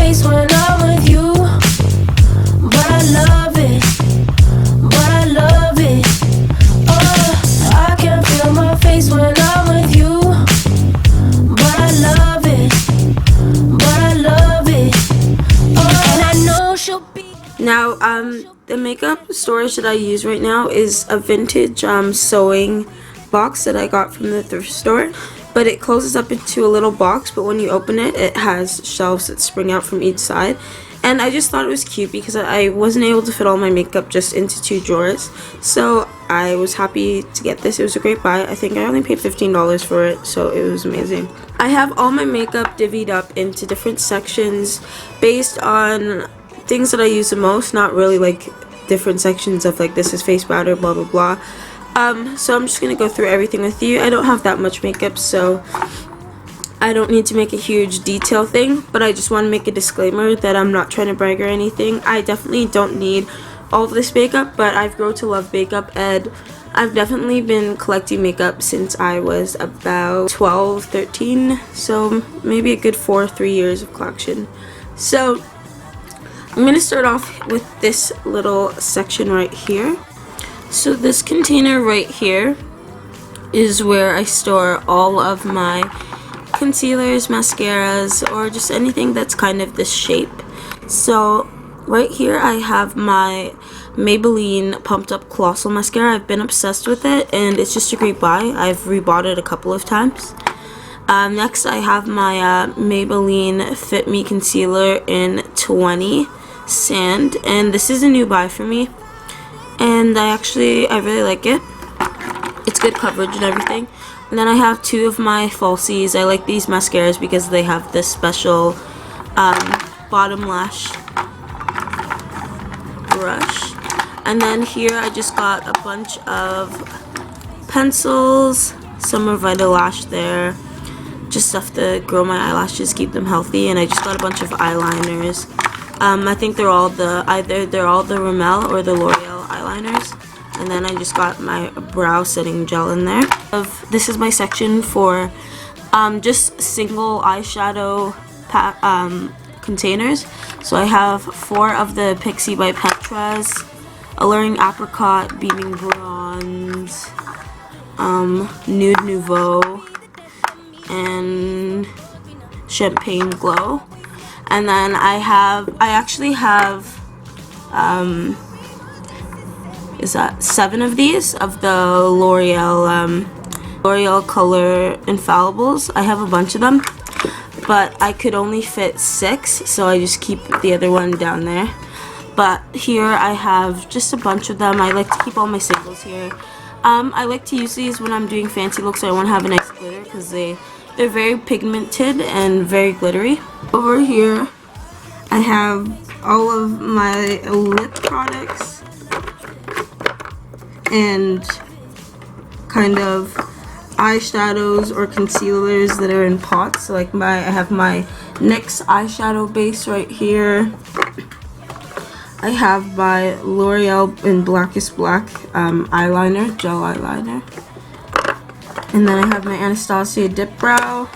face when I'm with you, but I love it, but I love it. Oh, I can feel my face when I'm with you, but I love it, but I love it. Oh, and I know she'll be. Now, the makeup storage that I use right now is a vintage sewing box that I got from the thrift store. But it closes up into a little box, but when you open it, it has shelves that spring out from each side. And I just thought it was cute because I wasn't able to fit all my makeup just into 2 drawers. So I was happy to get this. It was a great buy. I think I only paid $15 for it, so it was amazing. I have all my makeup divvied up into different sections based on things that I use the most, not really like different sections of like this is face powder, blah blah blah. So I'm just gonna go through everything with you. I don't have that much makeup, so I don't need to make a huge detail thing, but I just want to make a disclaimer that I'm not trying to brag or anything. I definitely don't need all of this makeup, but I've grown to love makeup, and I've definitely been collecting makeup since I was about 12, 13, so maybe a good 3 years of collection. So I'm gonna start off with this little section right here. So this container right here is where I store all of my concealers, mascaras, or just anything that's kind of this shape. So right here I have my Maybelline Pumped Up Colossal Mascara. I've been obsessed with it, and it's just a great buy. I've rebought it a couple of times. Next I have my Maybelline Fit Me Concealer in 20 Sand, and this is a new buy for me. And I really like it. It's good coverage and everything. And then I have 2 of my falsies. I like these mascaras because they have this special bottom lash brush. And then here I just got a bunch of pencils, some of Vitalash there, just stuff to grow my eyelashes, keep them healthy. And I just got a bunch of eyeliners. I think they're all the Rimmel or the L'Oreal eyeliners. And then I just got my brow setting gel in there. This is my section for just single eyeshadow containers. So I have 4 of the Pixi by Petra's, Alluring Apricot, Beaming Bronze, Nude Nouveau, and Champagne Glow. And then I actually have 7 of these of the L'Oreal Color Infallibles. I have a bunch of them, but I could only fit 6, so I just keep the other one down there. But here I have just a bunch of them. I like to keep all my singles here. I like to use these when I'm doing fancy looks. So I want to have a nice glitter because they're very pigmented and very glittery. Over here I have all of my lip products and kind of eyeshadows or concealers that are in pots. So like I have my NYX eyeshadow base right here. I have my L'Oreal in Blackest Black eyeliner, gel eyeliner. And then I have my Anastasia Dip Brow.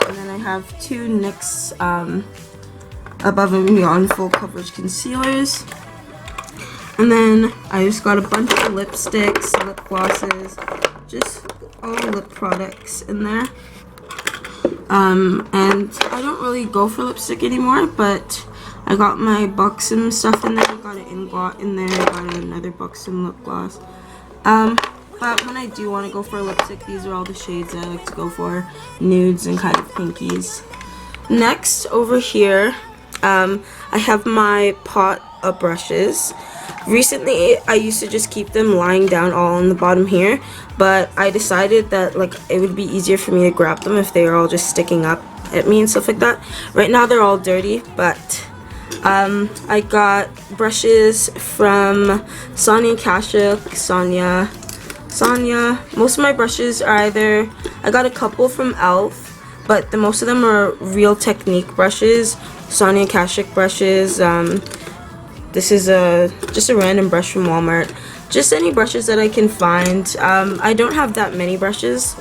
And then I have 2 NYX Above and Beyond Full Coverage Concealers. And then I just got a bunch of lipsticks, lip glosses, just all lip products in there. And I don't really go for lipstick anymore, but I got my Buxom stuff in there. I got an Inglot in there. I got another Buxom lip gloss. But when I do want to go for a lipstick, these are all the shades I like to go for. Nudes and kind of pinkies. Next, over here, I have my pot of brushes. Recently, I used to just keep them lying down all on the bottom here, but I decided that like it would be easier for me to grab them if they were all just sticking up at me and stuff like that. Right now, they're all dirty, but I got brushes from Sonia Kashuk, Sonia. Most of my brushes are either, I got a couple from e.l.f., but most of them are Real Technique brushes, Sonia Kashuk brushes. This is just a random brush from Walmart. Just any brushes that I can find. I don't have that many brushes,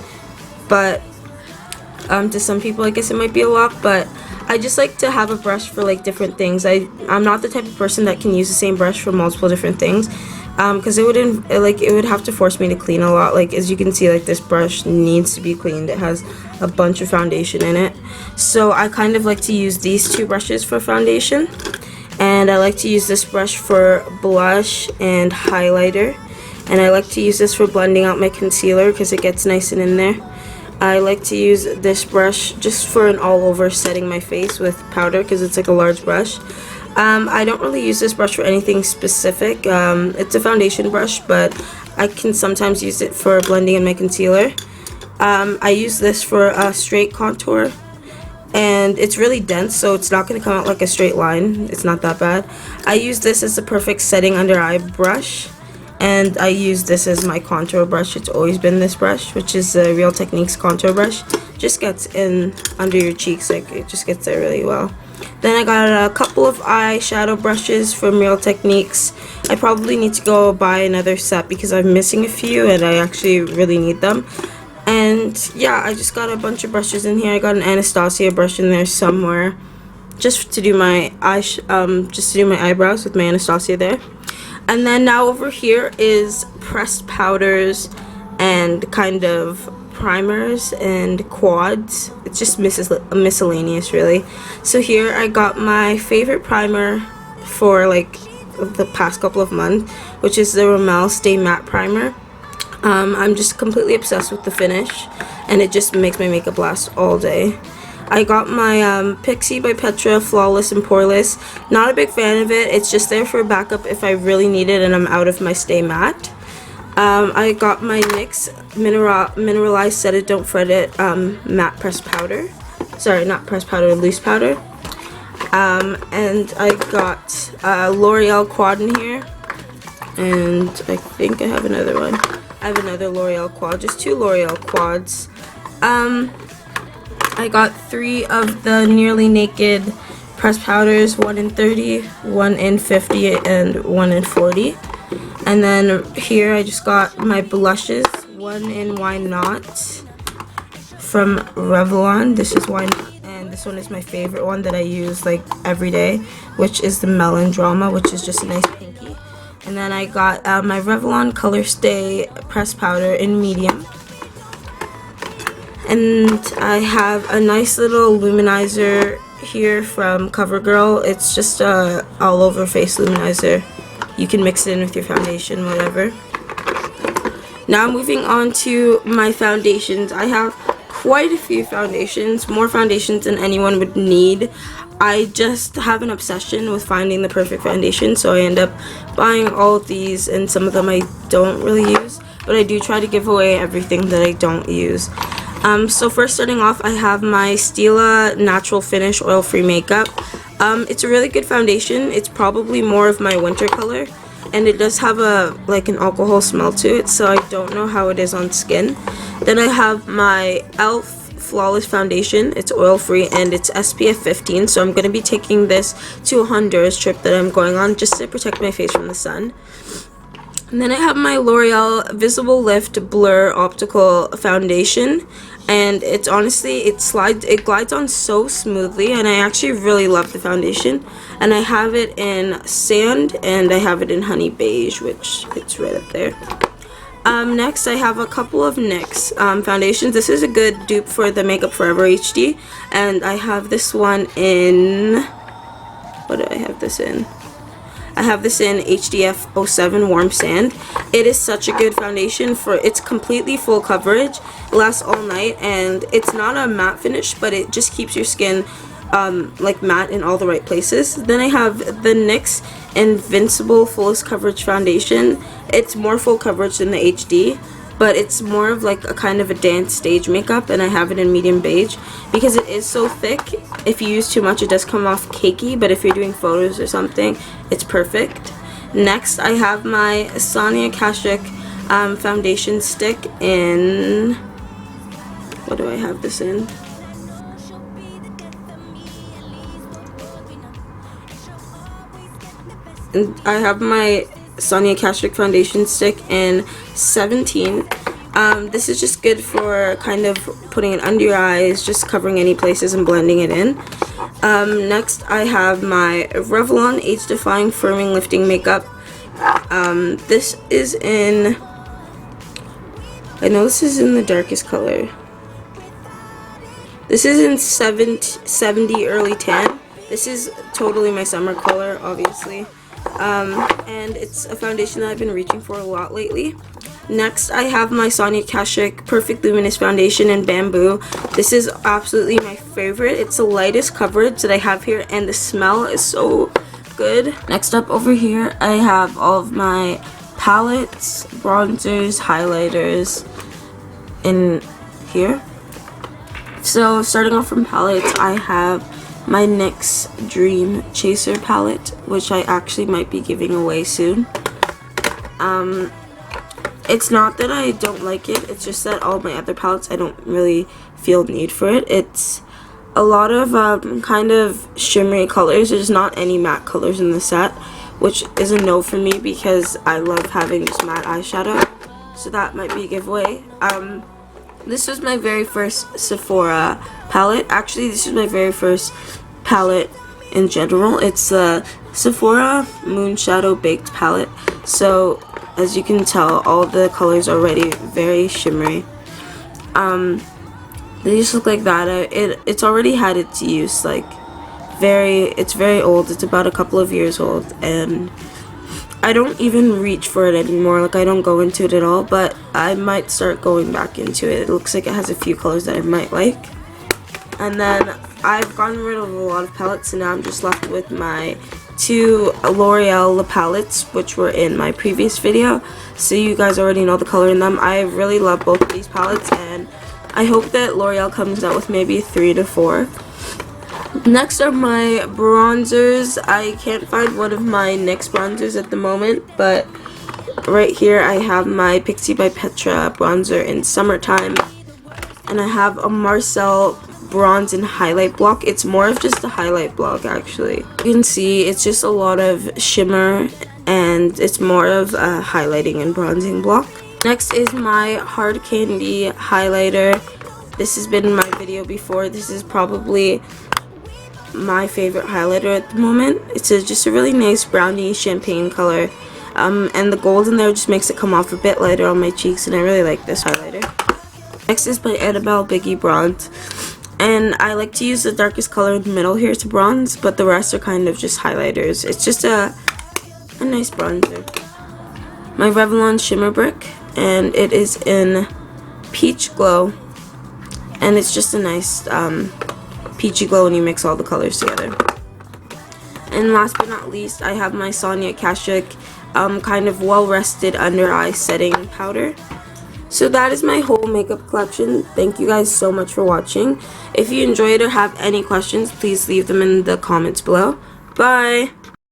but To some people, I guess it might be a lot, but I just like to have a brush for like different things. I'm not the type of person that can use the same brush for multiple different things, because it would have to force me to clean a lot. Like, as you can see, like, this brush needs to be cleaned. It has a bunch of foundation in it, so I kind of like to use these two brushes for foundation, and I like to use this brush for blush and highlighter, and I like to use this for blending out my concealer because it gets nice and in there. I like to use this brush just for an all-over setting my face with powder because it's like a large brush. I don't really use this brush for anything specific. It's a foundation brush, but I can sometimes use it for blending in my concealer. I use this for a straight contour, and it's really dense, so it's not going to come out like a straight line. It's not that bad. I use this as the perfect setting under eye brush. And I use this as my contour brush. It's always been this brush, which is the Real Techniques contour brush. Just gets in under your cheeks, like it just gets there really well. Then I got a couple of eyeshadow brushes from Real Techniques. I probably need to go buy another set because I'm missing a few and I actually really need them. And yeah, I just got a bunch of brushes in here. I got an Anastasia brush in there somewhere, just to do my eyebrows with my Anastasia there. And then now over here is pressed powders and kind of primers and quads. It's just miscellaneous, really. So here I got my favorite primer for like the past couple of months, which is the Rimmel Stay Matte Primer. I'm just completely obsessed with the finish, and it just makes my makeup last all day. I got my Pixi by Petra Flawless and Poreless. Not a big fan of it. It's just there for backup if I really need it and I'm out of my Stay Matte. I got my NYX Mineralized Set It Don't Fret It matte pressed powder. Sorry, not pressed powder, loose powder. And I got L'Oreal Quad in here. And I think I have another one. I have another L'Oreal Quad, just two L'Oreal Quads. I got 3 of the Nearly Naked pressed powders, 1 in 30, 1 in 50, and 1 in 40. And then here I just got my blushes, 1 in Why Not from Revlon. This is Why Not, and this one is my favorite one that I use like every day, which is the Melon Drama, which is just a nice pinky. And then I got my Revlon Color Stay pressed powder in medium. And I have a nice little luminizer here from CoverGirl. It's just a all-over face luminizer. You can mix it in with your foundation, whatever. Now moving on to my foundations. I have quite a few foundations, more foundations than anyone would need. I just have an obsession with finding the perfect foundation, so I end up buying all of these, and some of them I don't really use, but I do try to give away everything that I don't use. So first, starting off, I have my Stila Natural Finish Oil-Free Makeup. It's a really good foundation. It's probably more of my winter color, and it does have an alcohol smell to it, so I don't know how it is on skin. Then I have my e.l.f. Flawless Foundation. It's oil-free and it's SPF 15, so I'm going to be taking this to a Honduras trip that I'm going on just to protect my face from the sun. And then I have my L'Oreal Visible Lift Blur Optical Foundation, and it's honestly, it glides on so smoothly, and I actually really love the foundation. And I have it in Sand and I have it in Honey Beige, which it's right up there. Next I have a couple of NYX foundations. This is a good dupe for the Makeup Forever HD, and I have this one in, what do I have this in? I have this in HDF 07 Warm Sand. It is such a good foundation for, it's completely full coverage, lasts all night, and it's not a matte finish, but it just keeps your skin like matte in all the right places. Then I have the NYX Invincible Fullest Coverage Foundation. It's more full coverage than the HD, but it's more of like a kind of a dance stage makeup, and I have it in medium beige because it is so thick. If you use too much, it does come off cakey, but if you're doing photos or something, it's perfect. Next, I have my Sonia Kashuk foundation stick in, what do I have this in? And I have my Sonia Kashuk foundation stick in 17. This is just good for kind of putting it under your eyes, just covering any places and blending it in. Next, I have my Revlon Age Defying Firming Lifting Makeup. This is in, I know this is in the darkest color. This is in 70 early tan. This is totally my summer color, obviously. And it's a foundation that I've been reaching for a lot lately. Next, I have my Sonia Kashuk Perfect Luminous Foundation in Bamboo. This is absolutely my favorite. It's the lightest coverage that I have here, and the smell is so good. Next up over here, I have all of my palettes, bronzers, highlighters in here. So starting off from palettes, I have my NYX Dream Chaser palette, which I actually might be giving away soon. It's not that I don't like it, it's just that all my other palettes I don't really feel need for it. It's a lot of kind of shimmery colors. There's not any matte colors in the set, which is a no for me because I love having just matte eyeshadow. So that might be a giveaway. This was my very first Sephora palette. Actually, this is my very first palette in general. It's the Sephora Moonshadow Baked palette. So as you can tell, all the colors are already very shimmery. They just look like that. It's already had its use. Like it's very old. It's about a couple of years old, and I don't even reach for it anymore. Like I don't go into it at all. But I might start going back into it. It looks like it has a few colors that I might like. And then I've gotten rid of a lot of palettes, and now I'm just left with my two L'Oreal palettes, which were in my previous video, so you guys already know the color in them. I really love both of these palettes, and I hope that L'Oreal comes out with maybe 3 to 4. Next are my bronzers. I can't find one of my NYX bronzers at the moment, but right here I have my Pixi by Petra bronzer in Summertime, and I have a Marcel bronze and highlight block. It's more of just a highlight block, actually. You can see it's just a lot of shimmer, and it's more of a highlighting and bronzing block. Next is my Hard Candy highlighter. This has been in my video before. This is probably my favorite highlighter at the moment. It's just a really nice brownie champagne color, and the gold in there just makes it come off a bit lighter on my cheeks, and I really like this highlighter. Next is my Annabelle Biggie Bronze. And I like to use the darkest color in the middle here to bronze, but the rest are kind of just highlighters. It's just a nice bronzer. My Revlon Shimmer Brick, and it is in Peach Glow. And it's just a nice peachy glow when you mix all the colors together. And last but not least, I have my Sonia Kashuk kind of well-rested under eye setting powder. So that is my whole makeup collection. Thank you guys so much for watching. If you enjoyed or have any questions, please leave them in the comments below. Bye!